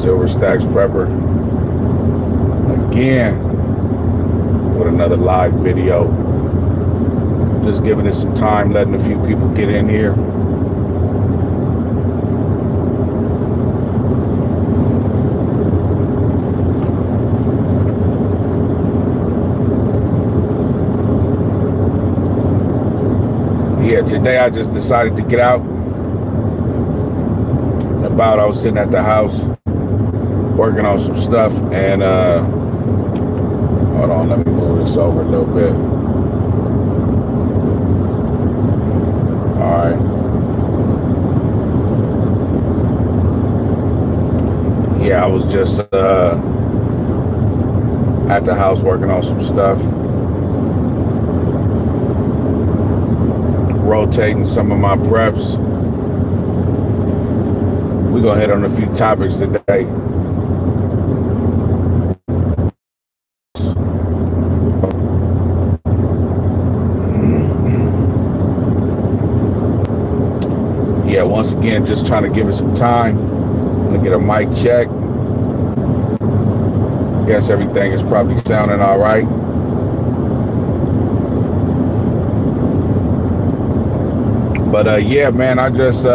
Silver Stacks Prepper again with another live video. Just giving it some time, letting a few people get in here. Yeah, today I just decided to get out. I was sitting at the house working on some stuff, and hold on, let me move this over a little bit. All right. Yeah, I was just at the house working on some stuff, rotating some of my preps. We're gonna hit on a few topics today. Yeah, once again, just trying to give it some time. I'm gonna get a mic check. Guess everything is probably sounding all right. But yeah, man, I just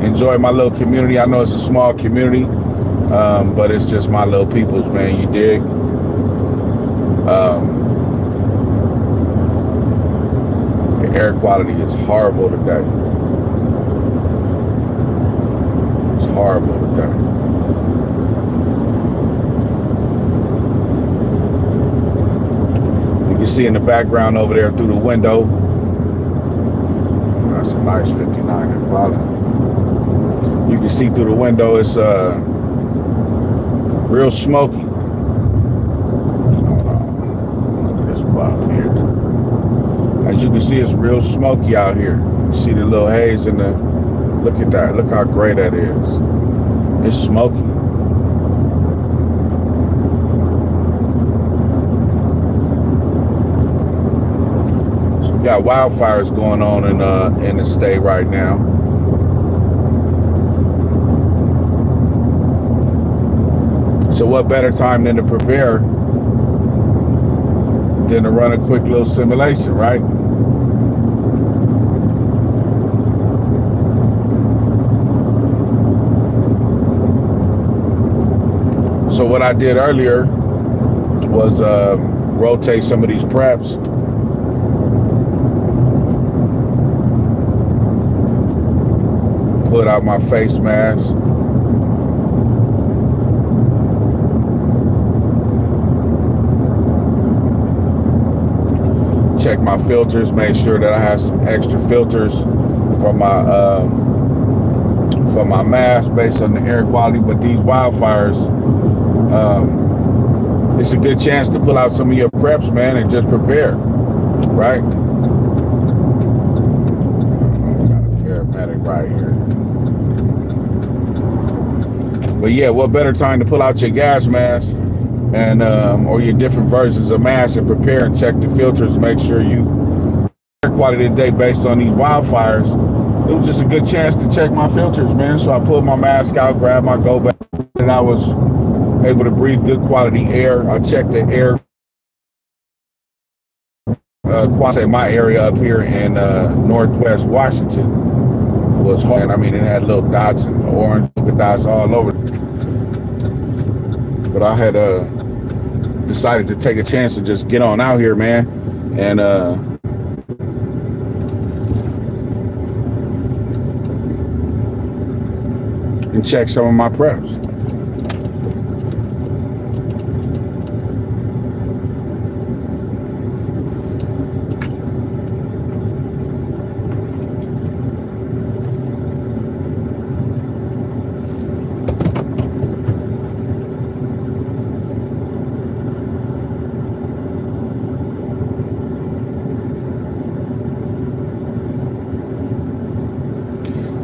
enjoy my little community. I know it's a small community, but it's just my little peoples, man. You dig? The air quality is horrible today. It's horrible today. You can see in the background over there through the window. That's a nice 59 Impala. You can see through the window, it's real smoky. Look at this bump here. As you can see, it's real smoky out here. You see the little haze in the, look at that. Look how gray that is. It's smoky. So we got wildfires going on in the state right now. So what better time than to prepare than to run a quick little simulation, right? So what I did earlier was rotate some of these preps. Put out my face mask. Check my filters, make sure that I have some extra filters for my mask based on the air quality. But these wildfires, it's a good chance to pull out some of your preps, man, and just prepare, right? Got a paramedic right here. But yeah, what better time to pull out your gas mask and or your different versions of masks and prepare and check the filters, make sure you air quality today based on these wildfires. It was just a good chance to check my filters, man. So I pulled my mask out, grabbed my go bag, and I was able to breathe good quality air. I checked the air quality in my area up here in Northwest Washington was hard. I mean, it had little dots and orange polka dots all over. But I had decided to take a chance to just get on out here, man, and check some of my preps.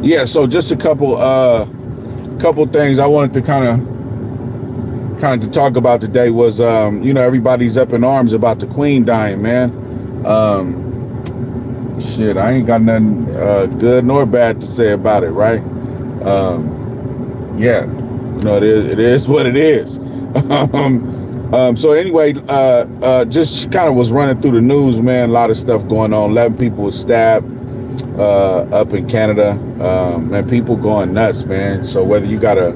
Yeah, so just a couple things I wanted to kind of to talk about today was you know, everybody's up in arms about the Queen dying, man. Shit, I ain't got nothing good nor bad to say about it, right? Yeah, You know, it is what it is. So anyway, just kind of was running through the news, man. A lot of stuff going on. 11 people were stabbed up in Canada. And people going nuts, man. So whether you got a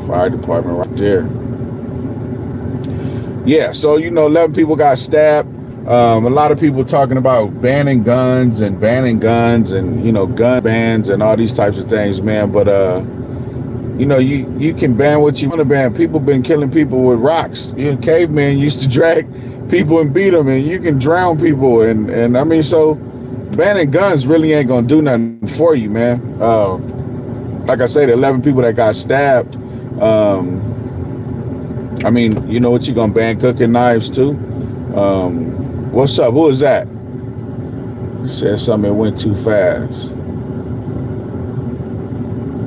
fire department right there. Yeah, so, you know, 11 people got stabbed. A lot of people talking about banning guns and, you know, gun bans and all these types of things, man. But, you know, you can ban what you want to ban. People been killing people with rocks. You know, cavemen used to drag people and beat them, and you can drown people. And I mean, so banning guns really ain't going to do nothing for you, man. Like I said, 11 people that got stabbed. I mean, you know what, you going to ban cooking knives too? What's up? Who is that? Said something went too fast.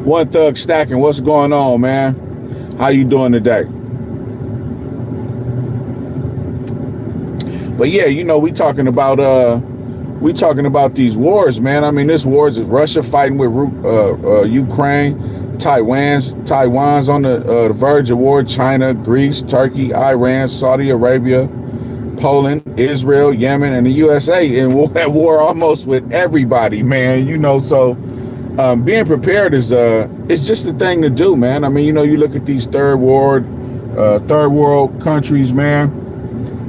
One Thug Stacking, what's going on, man? How you doing today? But yeah, you know, we talking about these wars, man. I mean, this wars is Russia fighting with Ukraine, Taiwan's on the verge of war, China, Greece, Turkey, Iran, Saudi Arabia, Poland, Israel, Yemen, and the USA in war almost with everybody, man. You know, so being prepared is it's just the thing to do, man. I mean, you know, you look at these third world countries, man.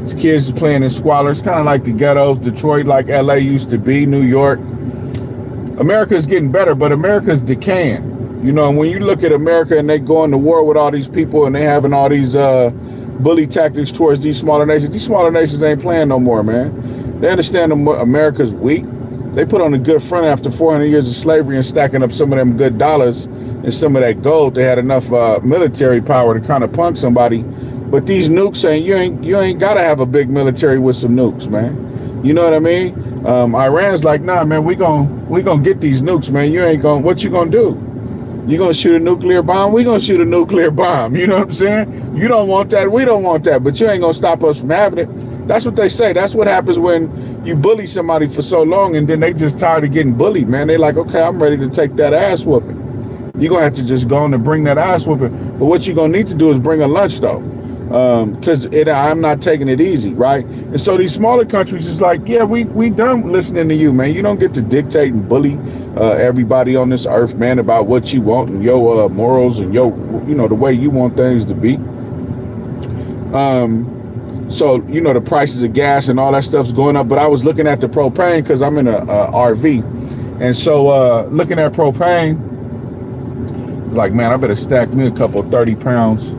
These kids is playing in squalor. It's kind of like the ghettos, Detroit, like LA used to be, New York. America's getting better, but America's decaying. You know, when you look at America and they going to war with all these people and they having all these bully tactics towards these smaller nations ain't playing no more, man. They understand America's weak. They put on a good front after 400 years of slavery and stacking up some of them good dollars and some of that gold. They had enough military power to kind of punk somebody. But these nukes saying you ain't got to have a big military with some nukes, man. You know what I mean? Iran's like, nah, man, we gonna get these nukes, man. You ain't gonna, what you gonna do? You gonna shoot a nuclear bomb? We gonna shoot a nuclear bomb. You know what I'm saying? You don't want that. We don't want that. But you ain't gonna stop us from having it. That's what they say. That's what happens when you bully somebody for so long and then they just tired of getting bullied, man. They like, okay, I'm ready to take that ass whooping. You're gonna have to just go on and bring that ass whooping. But what you're gonna need to do is bring a lunch though. Because I'm not taking it easy, right? And so these smaller countries is like, yeah, we done listening to you, man. You don't get to dictate and bully everybody on this earth, man, about what you want and your morals and your, you know, the way you want things to be. So, you know, the prices of gas and all that stuff's going up. But I was looking at the propane because I'm in a RV. And so looking at propane, I was like, man, I better stack me a couple 30 pounds.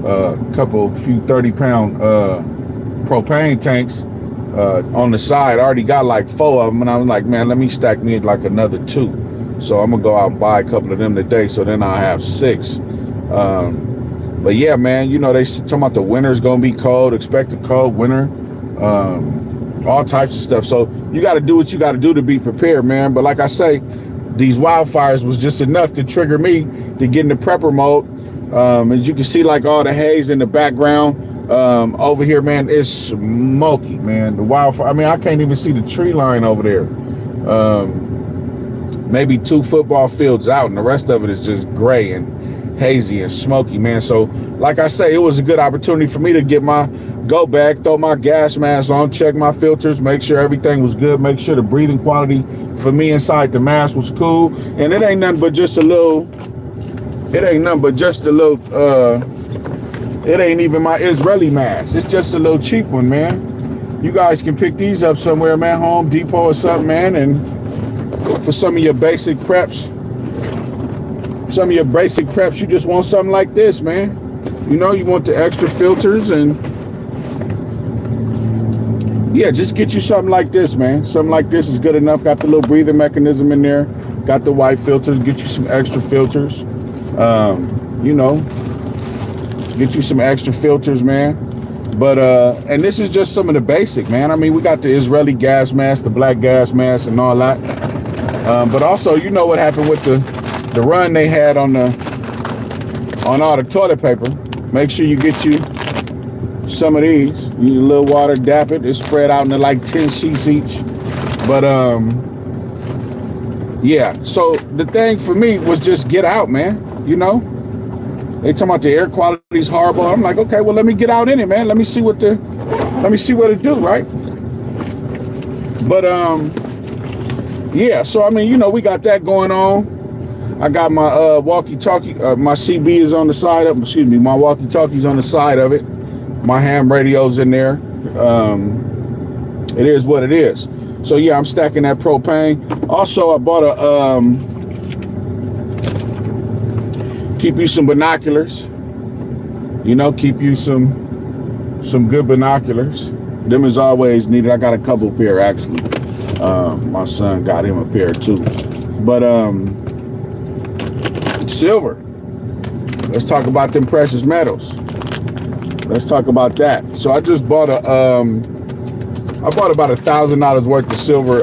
Few 30-pound propane tanks on the side. I already got like 4 of them, and I was like, man, let me stack me like another 2. So I'm gonna go out and buy a couple of them today, so then I'll have 6. But yeah, man, you know, they talking about the winter's gonna be cold, expect a cold winter, all types of stuff. So you got to do what you got to do to be prepared, man. But like I say, these wildfires was just enough to trigger me to get into prepper mode. As you can see, like all the haze in the background over here, man, it's smoky, man. The wildfire, I mean, I can't even see the tree line over there. Maybe 2 football fields out, and the rest of it is just gray and hazy and smoky, man. So like I say, it was a good opportunity for me to get my go bag, throw my gas mask on, check my filters, make sure everything was good, make sure the breathing quality for me inside the mask was cool. And it ain't nothing but just a little, it ain't even my Israeli mask. It's just a little cheap one, man. You guys can pick these up somewhere, man, Home Depot or something, man. And for some of your basic preps, you just want something like this, man. You know, you want the extra filters, and yeah, just get you something like this, man. Something like this is good enough. Got the little breathing mechanism in there. Got the white filters. Get you some extra filters. You know, get you some extra filters, man. But and this is just some of the basic, man. I mean, we got the Israeli gas mask, the black gas mask, and all that. But also, you know what happened with the run they had on all the toilet paper. Make sure you get you some of these. You need a little water, dap it. It's spread out into like 10 sheets each. But yeah. So the thing for me was just get out, man. You know, They talking about the air quality is horrible. I'm like, okay, well, let me get out in it, man. Let me see what it do, right? But yeah. So I mean, you know, we got that going on. I got my walkie-talkie. My CB is on the side of. Excuse me, my walkie-talkie's on the side of it. My ham radio's in there. It is what it is. So yeah, I'm stacking that propane. Also, I bought a keep you some binoculars. You know, keep you some good binoculars. Them is always needed. I got a couple pair actually. My son got him a pair too. But silver. Let's talk about them precious metals. Let's talk about that. So I just bought I bought about $1,000 worth of silver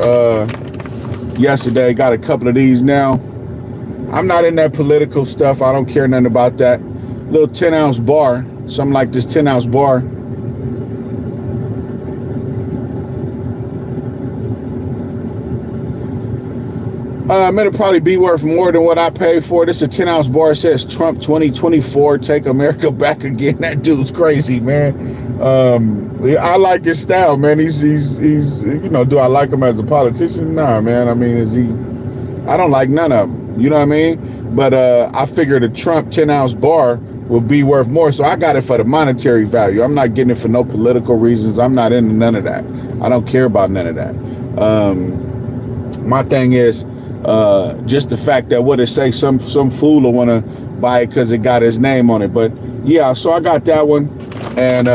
yesterday. Got a couple of these now. I'm not in that political stuff. I don't care nothing about that. Little 10-ounce bar, something like this 10-ounce bar. It'll probably be worth more than what I paid for. This is a 10-ounce bar. It says Trump 2024, take America back again. That dude's crazy, man. I like his style, man. He's you know, do I like him as a politician? Nah, man. I mean, I don't like none of them. You know what I mean? But I figured a Trump 10-ounce bar will be worth more. So I got it for the monetary value. I'm not getting it for no political reasons. I'm not into none of that. I don't care about none of that. My thing is, just the fact that what it say, some fool will want to buy it because it got his name on it. But yeah, so I got that one, and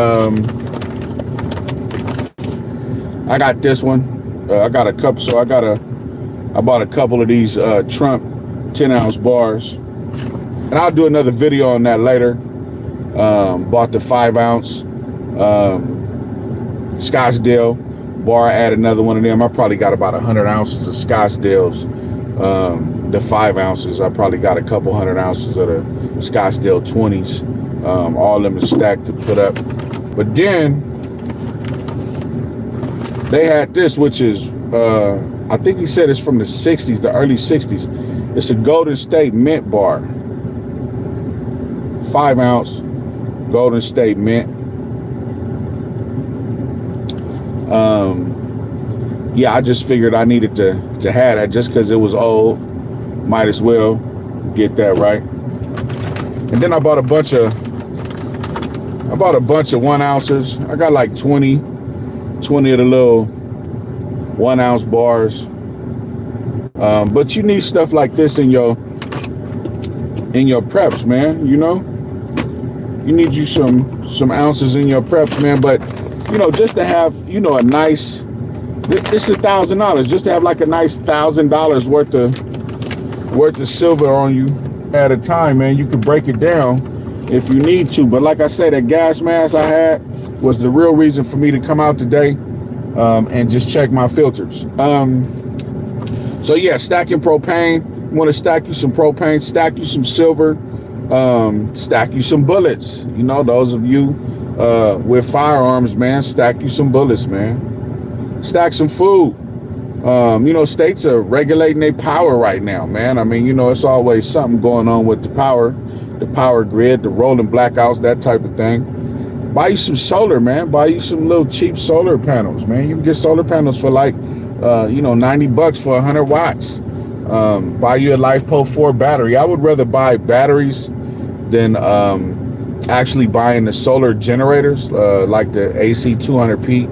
I got this one. I got a couple. So I bought a couple of these Trump 10-ounce bars, and I'll do another video on that later. Bought the 5-ounce Scottsdale bar. I add another one of them. I probably got about 100 ounces of Scottsdales. The 5 ounces, I probably got a couple 100 ounces of the Scottsdale 20s. All of them is stacked to put up. But then they had this, which is I think he said it's from the 60s, the early 60s. It's a Golden State Mint bar. 5-ounce Golden State Mint. Yeah, I just figured I needed to have that just because it was old. Might as well get that right. And then I bought a bunch of 1 ounces. I got like 20 of the little 1-ounce bars. But you need stuff like this in your preps, man. You know, you need you some ounces in your preps, man. But you know, just to have, you know, a nice, this is $1,000, just to have like a nice $1,000 worth of silver on you at a time, man. You could break it down if you need to. But like I said, that gas mask I had was the real reason for me to come out today and just check my filters. So yeah, stacking propane. You want to stack you some propane, stack you some silver, stack you some bullets. You know, those of you with firearms, man, stack you some bullets, man. Stack some food. You know, states are regulating their power right now, man. I mean, you know, it's always something going on with the power grid, the rolling blackouts, that type of thing. Buy you some solar, man. Buy you some little cheap solar panels, man. You can get solar panels for like, you know, $90 for 100 watts. Buy you a LifePo 4 battery. I would rather buy batteries than actually buying the solar generators, like the AC 200P.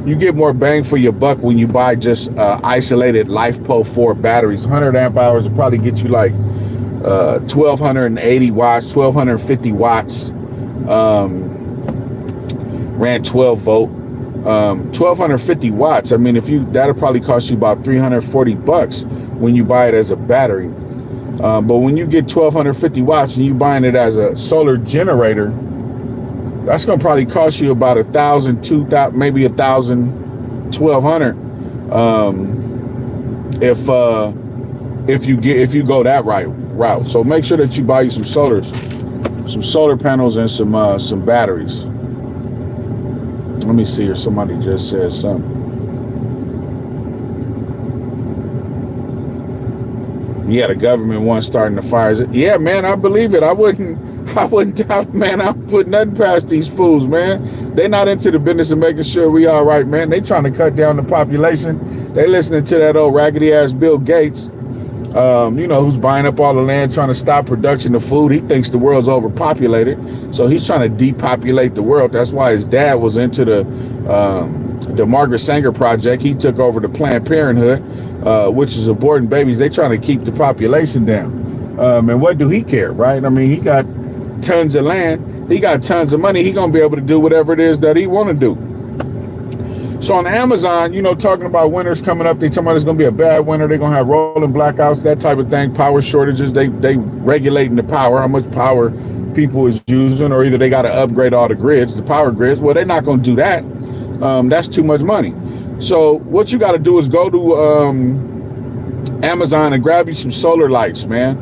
You get more bang for your buck when you buy just isolated LifePo 4 batteries. 100 amp hours will probably get you like 1,280 watts, 1,250 watts. Ran 12 volt. 1,250 watts. I mean, that'll probably cost you about $340 when you buy it as a battery. But when you get 1,250 watts and you buying it as a solar generator, that's gonna probably cost you about $1,000, $2,000, maybe $1,000, $1,200. If you go that route. So make sure that you buy you some solar panels and some batteries. Let me see here. Somebody just said something. Yeah, the government wants starting the fires. Yeah, man, I believe it. I wouldn't I wouldn't doubt, man. I'm putting nothing past these fools, man. They not into the business of making sure we all right, man. They trying to cut down the population. They listening to that old raggedy ass Bill Gates, who's buying up all the land, trying to stop production of food. He thinks the world's overpopulated, so he's trying to depopulate the world. That's why his dad was into the Margaret Sanger Project. He took over the Planned Parenthood, which is aborting babies. They trying to keep the population down. And what do he care, right? I mean, he got tons of land, he got tons of money, he gonna be able to do whatever it is that he want to do. So on Amazon, talking about winters coming up, they talking about it's gonna be a bad winter, they're gonna have rolling blackouts, that type of thing, power shortages, they regulating the power, how much power people is using, or either they got to upgrade all the grids, the power grids. Well, they're not gonna do that. That's too much money. So what you got to do is go to Amazon and grab you some solar lights, man.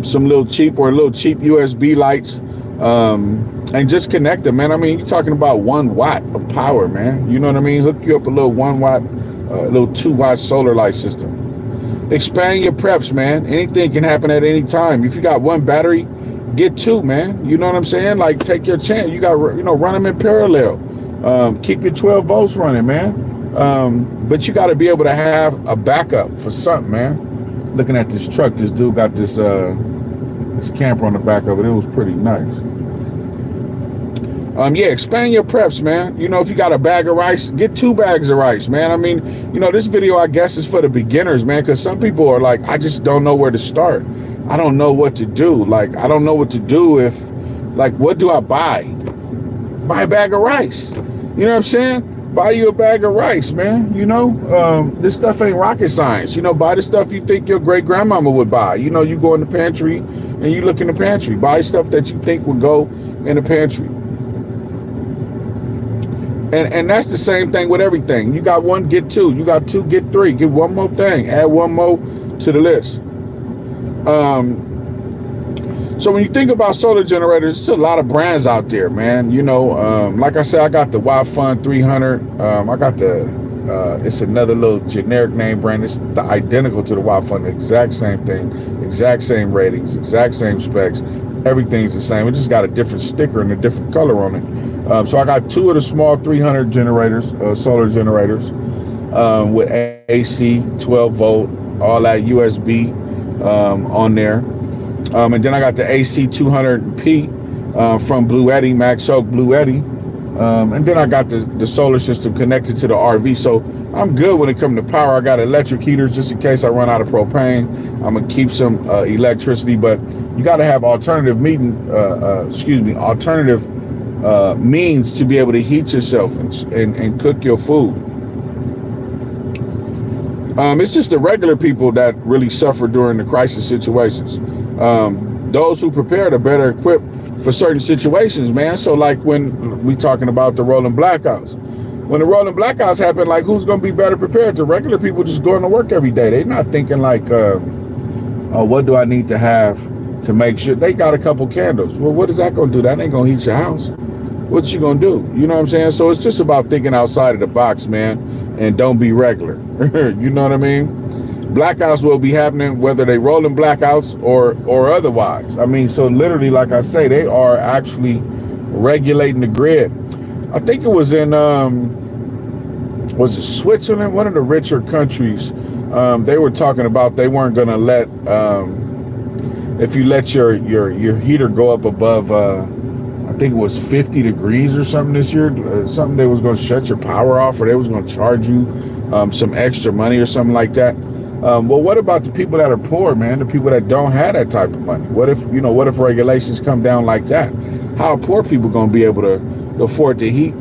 Some little cheap USB lights, and just connect them, man. I mean, you're talking about 1 watt of power, man. You know what I mean? Hook you up a little 1 watt, little 2 watt solar light system. Expand your preps, man. Anything can happen at any time. If you got 1 battery, get 2, man. You know what I'm saying? Like, take your chance. You got, run them in parallel. Keep your 12 volts running, man. But you got to be able to have a backup for something, man. Looking at this truck, this dude got this camper on the back of it. It was pretty nice. Expand your preps, man. If you got a bag of rice, get 2 bags of rice, man. I mean, this video, I guess, is for the beginners, man, because some people are like, I just don't know where to start. I don't know what to do. Like, I don't know what to do if, like, what do I buy? Buy a bag of rice. You know what I'm saying? Buy you a bag of rice, man. This stuff ain't rocket science. Buy the stuff you think your great grandmama would buy. You go in the pantry and you look in the pantry. Buy stuff that you think would go in the pantry. And that's the same thing with everything. You got 1, get 2. You got 2, get 3. Get 1 more thing. Add 1 more to the list. So when you think about solar generators, there's a lot of brands out there, man. Like I said, I got the Wildfire 300. I got it's another little generic name brand. It's identical to the Wildfire, the exact same thing, exact same ratings, exact same specs. Everything's the same. It just got a different sticker and a different color on it. So I got 2 of the small 300 generators, solar generators, with AC, 12 volt, all that USB on there. And then I got the AC 200P from Blue Eddy, Max Oak Blue Eddy. And then I got the solar system connected to the RV. So I'm good when it comes to power. I got electric heaters just in case I run out of propane. I'm going to keep some electricity, but you got to have alternative means to be able to heat yourself and cook your food. It's just the regular people that really suffer during the crisis situations. Those who prepared are better equipped for certain situations, man. So like when we talking about the rolling blackouts, when the rolling blackouts happen, like who's going to be better prepared? The regular people just going to work every day. They're not thinking like, what do I need to have to make sure? They got a couple candles. Well, what is that going to do? That ain't going to heat your house. What you going to do? You know what I'm saying? So it's just about thinking outside of the box, man, and don't be regular. You know what I mean? Blackouts will be happening whether they rolling blackouts or otherwise. I mean, so literally, like I say, they are actually regulating the grid. I think it was in was it Switzerland, one of the richer countries. They were talking about they weren't going to let if you let your heater go up above I think it was 50 degrees or something this year, something they was going to shut your power off, or they was going to charge you some extra money or something like that. Well, what about the people that are poor, man? The people that don't have that type of money? What if regulations come down like that? How are poor people going to be able to afford to heat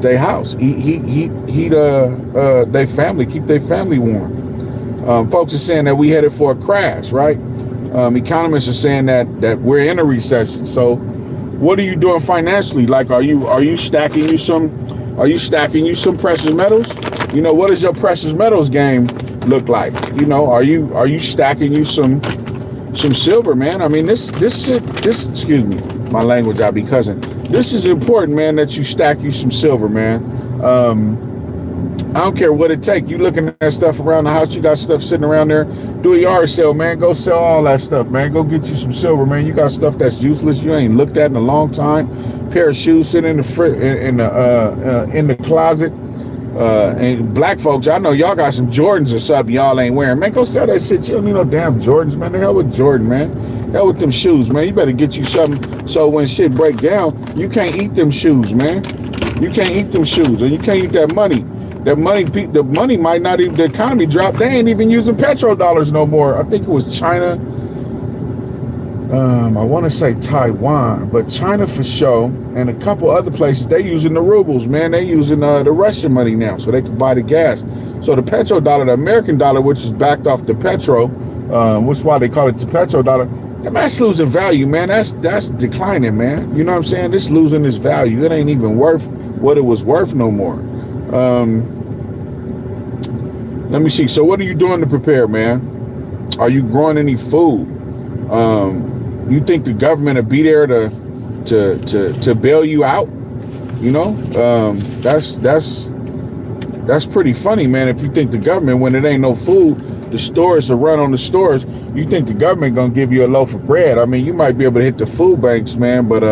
their house, heat their family, keep their family warm? Folks are saying that we headed for a crash, right? Economists are saying that we're in a recession. So what are you doing financially? Like, are you stacking you some precious metals? What does your precious metals game look like? Are you stacking you some silver, man? I mean, this excuse me, my language, I be cussing. This is important, man, that you stack you some silver, man. I don't care what it take. You looking at stuff around the house, you got stuff sitting around there. Do a yard sale, man. Go sell all that stuff, man. Go get you some silver, man. You got stuff that's useless. You ain't looked at in a long time. Pair of shoes sitting in the in the closet. And black folks, I know y'all got some Jordans or something y'all ain't wearing. Man, go sell that shit. You don't need no damn Jordans, man. The hell with Jordan, man. Hell with them shoes, man. You better get you something so when shit break down, you can't eat them shoes, man. You can't eat them shoes, and you can't eat that money. The money might not even, the economy dropped. They ain't even using petrodollars no more. I think it was China. I want to say Taiwan, but China for sure, and a couple other places, they using the rubles, man. They using the Russian money now, so they can buy the gas. So the petrodollar, the American dollar, which is backed off the petro, which is why they call it the petrodollar. Man, that's losing value, man. That's declining, man. You know what I'm saying? It's losing its value. It ain't even worth what it was worth no more. Let me see. So what are you doing to prepare, man? Are you growing any food? You think the government will be there to bail you out? You know, that's pretty funny, man. If you think the government, when it ain't no food, the stores are run on the stores, you think the government gonna give you a loaf of bread. I mean, you might be able to hit the food banks, man, but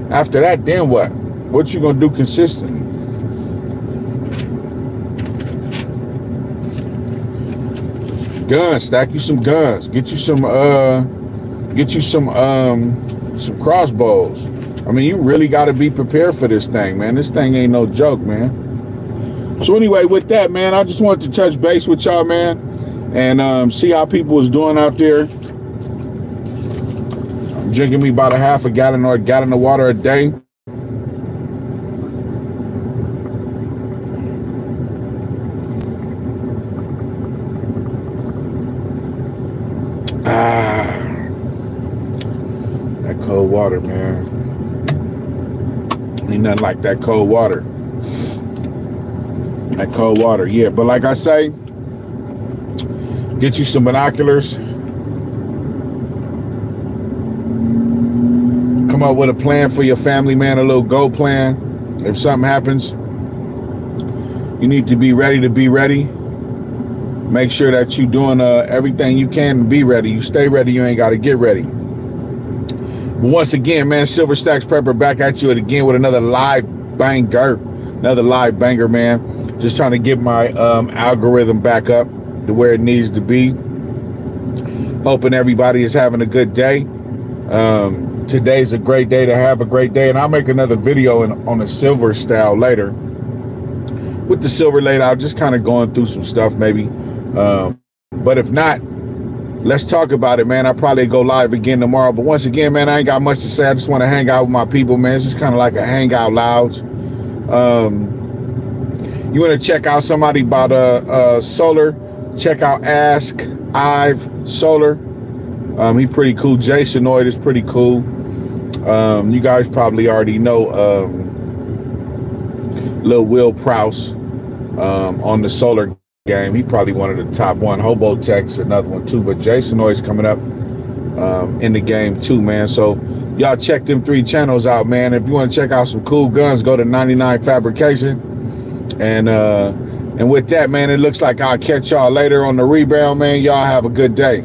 after that, then what? What you gonna do consistently? Guns, stack you some guns. Get you some crossbows. I mean, you really got to be prepared for this thing, man. This thing ain't no joke, man. So anyway, with that, man, I just wanted to touch base with y'all, man, and see how people was doing out there. I'm drinking me about a half a gallon or a gallon of water a day. That cold water, man. Ain't nothing like that cold water. That cold water, yeah. But like I say, get you some binoculars. Come up with a plan for your family, man, a little go plan. If something happens, you need to be ready to be ready. Make sure that you're doing everything you can to be ready. You stay ready, you ain't got to get ready. But once again, man, Silver Stacks Prepper back at you again with another live banger. Another live banger, man. Just trying to get my algorithm back up to where it needs to be. Hoping everybody is having a good day. Today's a great day to have a great day. And I'll make another video on a silver style later. With the silver laid out, just kind of going through some stuff maybe. But if not, let's talk about it, man. I'll probably go live again tomorrow. But once again, man, I ain't got much to say. I just want to hang out with my people, man. It's just kind of like a hangout louds. You want to check out somebody about solar, check out Ask Ive Solar. He pretty cool. Jason Noyd is pretty cool. You guys probably already know Lil Will Prowse on the solar game. He probably one of the top one. Hobo Tech's another one too. But Jason Noyd's coming up in the game too, man. So y'all check them 3 channels out, man. If you want to check out some cool guns, go to 99 Fabrication. And with that, man, it looks like I'll catch y'all later on the rebound, man. Y'all have a good day.